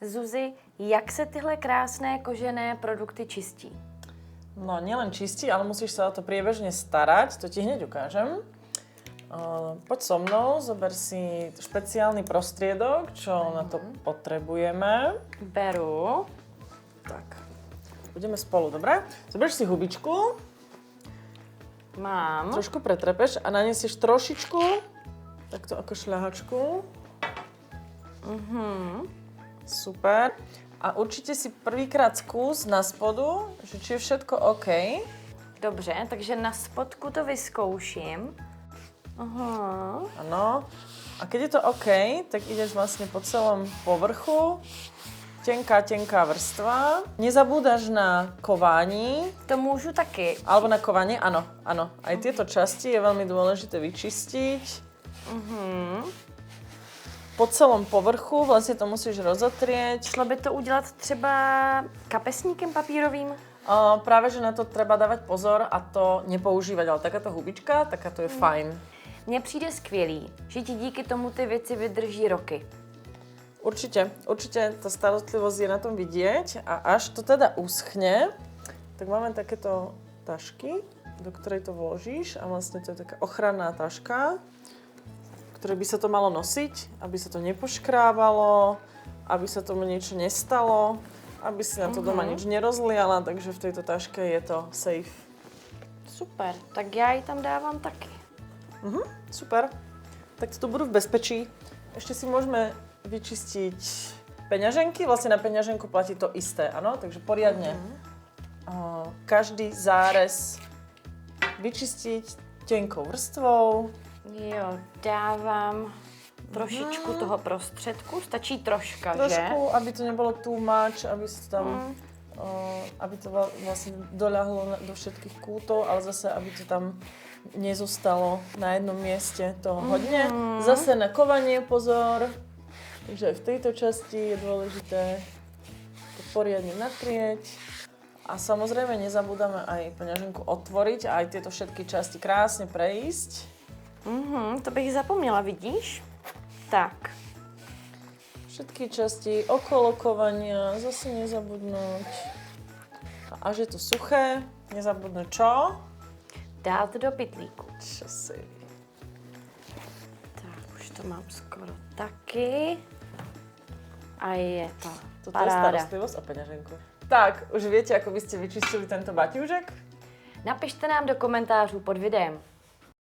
Zuzi, jak se tyhle krásné kožené produkty čistí? No, nielen čistí, ale musíš sa o to priebežne starať, to ti hneď ukážem. Poď so mnou, zober si špeciálny prostriedok, čo na to potrebujeme. Beru. Tak, budeme spolu, dobre? Zoberieš si hubičku, Mám. trošku pretrepeš a nanesieš trošičku, takto ako šľahačku. Super. A určite si prvýkrát skús na spodu, že či je všetko OK. Dobře, takže na spodku to vyzkouším. Aha. Áno. A keď je to OK, tak ideš vlastne po celom povrchu. Tenká vrstva. Nezabúdaš na kování. To můžu taky. Alebo na kovanie, áno. Aj tieto časti je veľmi dôležité vyčistiť. Po celom povrchu vlastne to musíš rozotrieť. Šlo by to udělat třeba kapesníkem papírovým? Práve, že na to treba dávať pozor a to nepoužívať, ale takáto hubička, takáto je fajn. Mně přijde skvělý, že ti díky tomu ty věci vydrží roky. Určite tá starostlivosť je na tom vidieť a až to teda uschne, tak máme takéto tašky, do ktorej to vložíš a vlastne to je taká ochranná taška, ktorej by sa to malo nosiť, aby sa to nepoškrábalo, aby sa tomu niečo nestalo, aby si na to doma nič nerozliala, takže v tejto taške je to safe. Super, tak já ji tam dávám taky. Super. Tak to tu budú v bezpečí. Ešte si môžeme vyčistiť peňaženky. Vlastne na peňaženku platí to isté, áno? Takže poriadne každý zárez vyčistiť tenkou vrstvou. Jo, dávám trošičku toho prostředku, stačí troška, že? Trošku, aby to nebolo too much, aby sa tam aby to vlastne doľahlo do všetkých kútov, ale zase, aby to tam nezostalo na jednom mieste toho hodne. Zase na kovanie pozor. Takže v tejto časti je dôležité to poriadne natrieť. A samozrejme nezabúdame aj peňaženku otvoriť a aj tieto všetky časti krásne prejsť. To bych zapomněla, vidíš? Tak. Všetky časti okolo kovania, zase nezabudnúť. A až je to suché, nezabudnúť čo? Dát do pytlíku. Čo si? Tak, už to mám skoro taky. A je to Toto je paráda. starostlivosť o peňaženku. Tak, už viete, ako by ste vyčistili tento baťužek? Napište nám do komentářů pod videem.